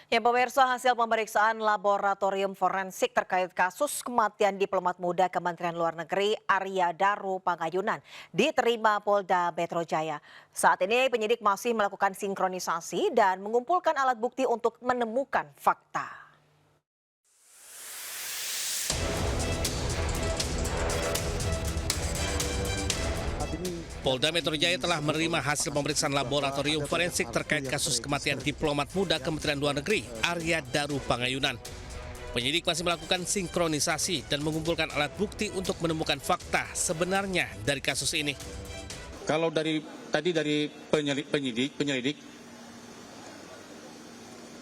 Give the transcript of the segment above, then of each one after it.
Ya pemirsa, hasil pemeriksaan laboratorium forensik terkait kasus kematian diplomat muda Kementerian Luar Negeri Arya Daru Pangayunan diterima Polda Metro Jaya. Saat ini penyidik masih melakukan sinkronisasi dan mengumpulkan alat bukti untuk menemukan fakta. Polda Metro Jaya telah menerima hasil pemeriksaan laboratorium forensik terkait kasus kematian diplomat muda Kementerian Luar Negeri Arya Daru Pangayunan. Penyidik masih melakukan sinkronisasi dan mengumpulkan alat bukti untuk menemukan fakta sebenarnya dari kasus ini. Kalau dari penyelidik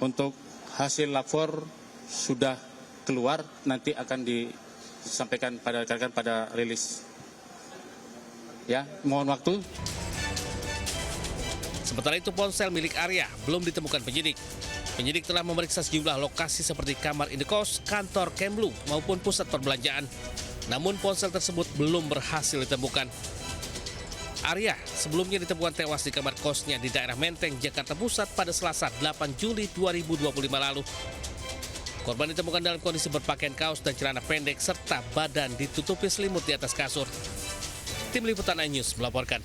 untuk hasil lapor sudah keluar, nanti akan disampaikan pada rilis. Ya, mohon waktu. Sementara itu ponsel milik Arya belum ditemukan penyidik. Penyidik telah memeriksa sejumlah lokasi seperti kamar indekos, kantor Kemlu maupun pusat perbelanjaan. Namun ponsel tersebut belum berhasil ditemukan. Arya sebelumnya ditemukan tewas di kamar kosnya di daerah Menteng, Jakarta Pusat pada Selasa 8 Juli 2025 lalu. Korban ditemukan dalam kondisi berpakaian kaos dan celana pendek serta badan ditutupi selimut di atas kasur. Tim Liputan iNews melaporkan.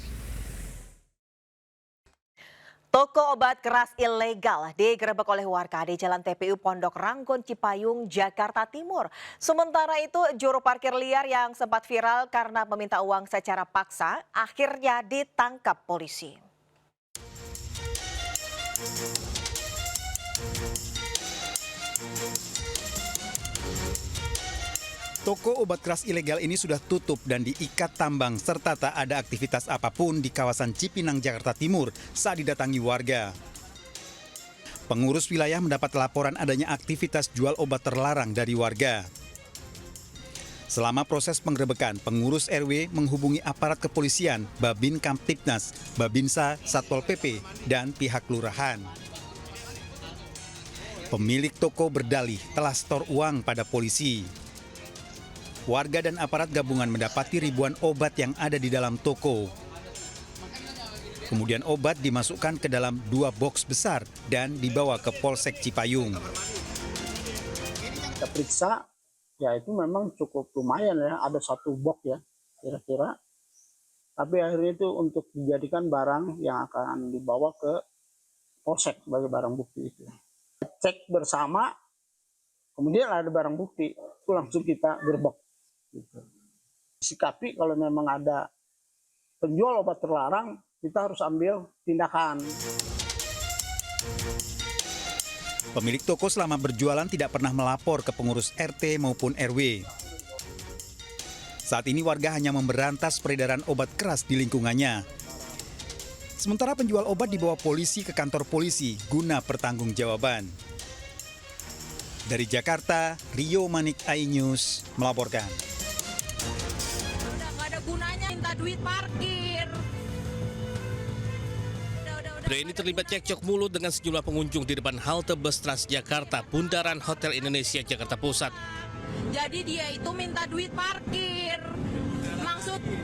Toko obat keras ilegal digerebek oleh warga di Jalan TPU Pondok Ranggon, Cipayung, Jakarta Timur. Sementara itu, juru parkir liar yang sempat viral karena meminta uang secara paksa akhirnya ditangkap polisi. Toko obat keras ilegal ini sudah tutup dan diikat tambang serta tak ada aktivitas apapun di kawasan Cipinang, Jakarta Timur saat didatangi warga. Pengurus wilayah mendapat laporan adanya aktivitas jual obat terlarang dari warga. Selama proses penggerebekan, pengurus RW menghubungi aparat kepolisian, Babin Kamtipnas, Babinsa, Satpol PP, dan pihak lurahan. Pemilik toko berdalih telah setor uang pada polisi. Warga dan aparat gabungan mendapati ribuan obat yang ada di dalam toko. Kemudian obat dimasukkan ke dalam 2 box besar dan dibawa ke Polsek Cipayung. Kita periksa, ya itu memang cukup lumayan ya, ada 1 box ya kira-kira. Tapi akhirnya itu untuk dijadikan barang yang akan dibawa ke Polsek sebagai barang bukti itu. Cek bersama, kemudian ada barang bukti, itu langsung kita gerbek. Sikapi kalau memang ada penjual obat terlarang, kita harus ambil tindakan. Pemilik toko selama berjualan tidak pernah melapor ke pengurus RT maupun RW. Saat ini warga hanya memberantas peredaran obat keras di lingkungannya. Sementara penjual obat dibawa polisi ke kantor polisi guna pertanggungjawaban. Dari Jakarta, Rio Manik, iNews melaporkan. Udah nggak ada gunanya minta duit parkir. Pria ini terlibat cekcok mulut dengan sejumlah pengunjung di depan halte bus Transjakarta, Bundaran Hotel Indonesia, Jakarta Pusat. Jadi dia itu minta duit parkir.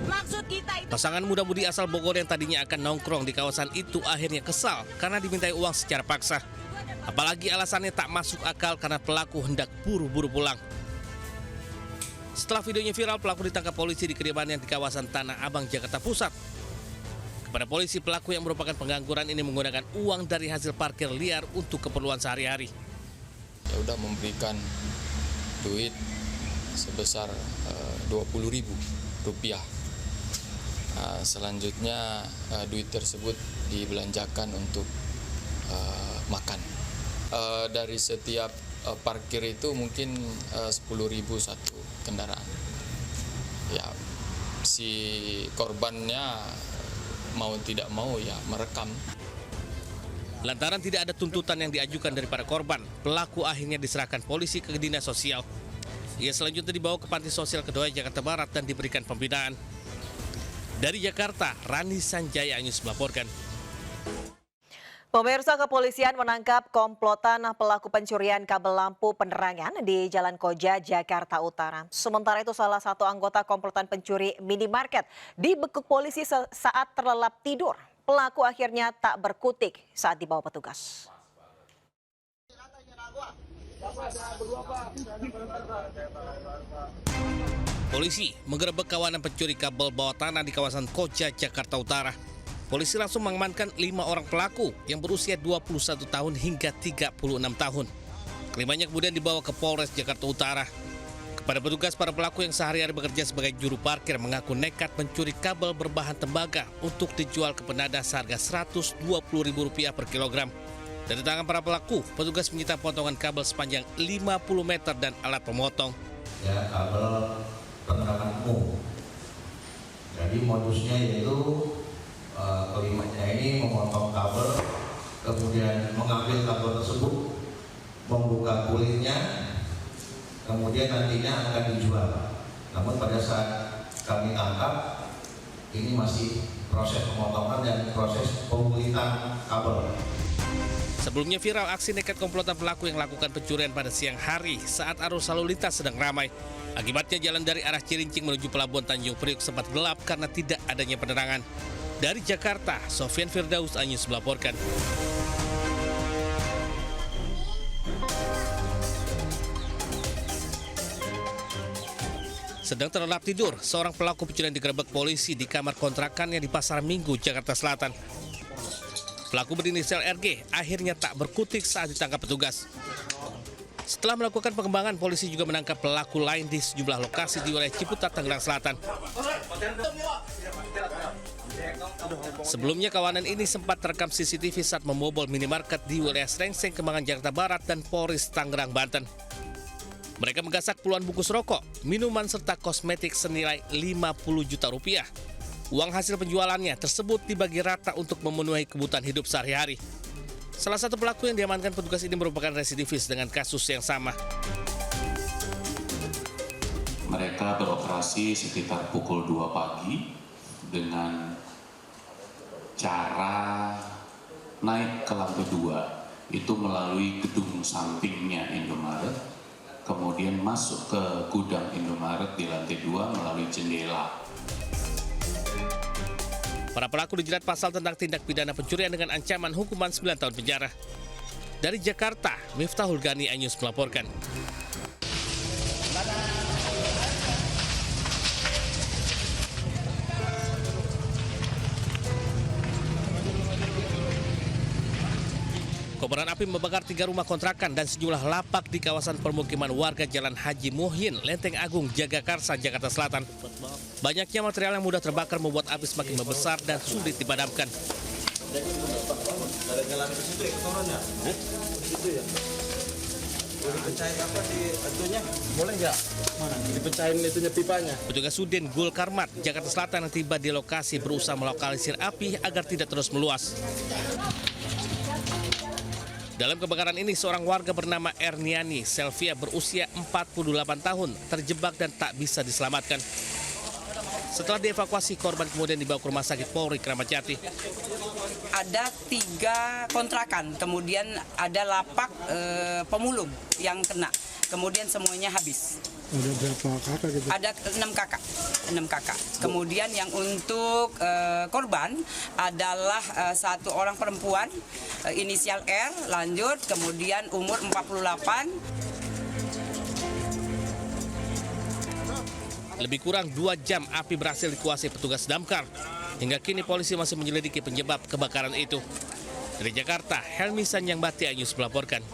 Maksud kita itu. Pasangan muda-mudi asal Bogor yang tadinya akan nongkrong di kawasan itu akhirnya kesal karena dimintai uang secara paksa. Apalagi alasannya tak masuk akal karena pelaku hendak buru-buru pulang. Setelah videonya viral, pelaku ditangkap polisi di kediamannya di kawasan Tanah Abang, Jakarta Pusat. Kepada polisi, pelaku yang merupakan pengangguran ini menggunakan uang dari hasil parkir liar untuk keperluan sehari-hari. Ya udah memberikan duit sebesar 20.000 rupiah. Selanjutnya duit tersebut dibelanjakan untuk makan. Dari setiap parkir itu mungkin 10.000 satu kendaraan. Ya, si korbannya mau tidak mau ya merekam. Lantaran tidak ada tuntutan yang diajukan dari para korban, pelaku akhirnya diserahkan polisi ke Dinas Sosial. Ia selanjutnya dibawa ke Panti Sosial Kedoya, Jakarta Barat dan diberikan pembinaan. Dari Jakarta, Rani Sanjaya iNews melaporkan. Pemirsa, kepolisian menangkap komplotan pelaku pencurian kabel lampu penerangan di Jalan Koja, Jakarta Utara. Sementara itu salah satu anggota komplotan pencuri minimarket dibekuk polisi saat terlelap tidur. Pelaku akhirnya tak berkutik saat dibawa petugas. Polisi menggerebek kawanan pencuri kabel bawah tanah di kawasan Koja, Jakarta Utara. Polisi langsung mengamankan 5 orang pelaku yang berusia 21 tahun hingga 36 tahun. Kelimanya kemudian dibawa ke Polres Jakarta Utara. Kepada petugas, para pelaku yang sehari-hari bekerja sebagai juru parkir mengaku nekat mencuri kabel berbahan tembaga untuk dijual ke penadah seharga Rp120.000 per kilogram. Dari tangan para pelaku, petugas menyita potongan kabel sepanjang 50 meter dan alat pemotong. Ya, kabel penerangan umum. Jadi modusnya yaitu kelimanya ini memotong kabel, kemudian mengambil kabel tersebut, membuka kulitnya, kemudian nantinya akan dijual. Namun pada saat kami tangkap, ini masih proses pemotongan dan proses pembulitan kabel. Sebelumnya viral aksi nekat komplotan pelaku yang melakukan pencurian pada siang hari saat arus lalu lintas sedang ramai. Akibatnya jalan dari arah Cilincing menuju Pelabuhan Tanjung Priok sempat gelap karena tidak adanya penerangan. Dari Jakarta, Sofyan Firdaus, Anyus melaporkan. Sedang terlelap tidur, seorang pelaku pencurian digerebek polisi di kamar kontrakannya di Pasar Minggu, Jakarta Selatan. Pelaku berinisial RG akhirnya tak berkutik saat ditangkap petugas. Setelah melakukan pengembangan, polisi juga menangkap pelaku lain di sejumlah lokasi di wilayah Ciputat, Tangerang Selatan. Sebelumnya kawanan ini sempat terekam CCTV saat membobol minimarket di wilayah Srengseng, Kembangan, Jakarta Barat dan Polres Tangerang, Banten. Mereka menggasak puluhan bungkus rokok, minuman serta kosmetik senilai Rp50 juta. Uang hasil penjualannya tersebut dibagi rata untuk memenuhi kebutuhan hidup sehari-hari. Salah satu pelaku yang diamankan petugas ini merupakan residivis dengan kasus yang sama. Mereka beroperasi sekitar pukul 2 pagi dengan cara naik ke lantai 2, itu melalui gedung sampingnya Indomaret, kemudian masuk ke gudang Indomaret di lantai 2 melalui jendela. Para pelaku dijerat pasal tentang tindak pidana pencurian dengan ancaman hukuman 9 tahun penjara. Dari Jakarta, Miftahul Gani, Anyus melaporkan. Kobaran api membakar 3 rumah kontrakan dan sejumlah lapak di kawasan permukiman warga Jalan Haji Muhyin, Lenteng Agung, Jagakarsa, Jakarta Selatan. Banyaknya material yang mudah terbakar membuat api semakin membesar dan sulit dipadamkan. Petugas Sudin Gul Karmat, Jakarta Selatan yang tiba di lokasi berusaha melokalisir api agar tidak terus meluas. Dalam kebakaran ini, seorang warga bernama Erniani Selvia berusia 48 tahun terjebak dan tak bisa diselamatkan. Setelah dievakuasi, korban kemudian dibawa ke Rumah Sakit Polri Kramat Jati. Ada 3 kontrakan, kemudian ada lapak pemulung yang kena, kemudian semuanya habis. Ada berapa kakak gitu? Ada 6 kakak. Kemudian yang untuk korban adalah 1 orang perempuan, inisial R, lanjut, kemudian umur 48. Lebih kurang 2 jam api berhasil dikuasai petugas damkar. Hingga kini polisi masih menyelidiki penyebab kebakaran itu. Dari Jakarta, Helmi Sanyangbati, Anyus melaporkan.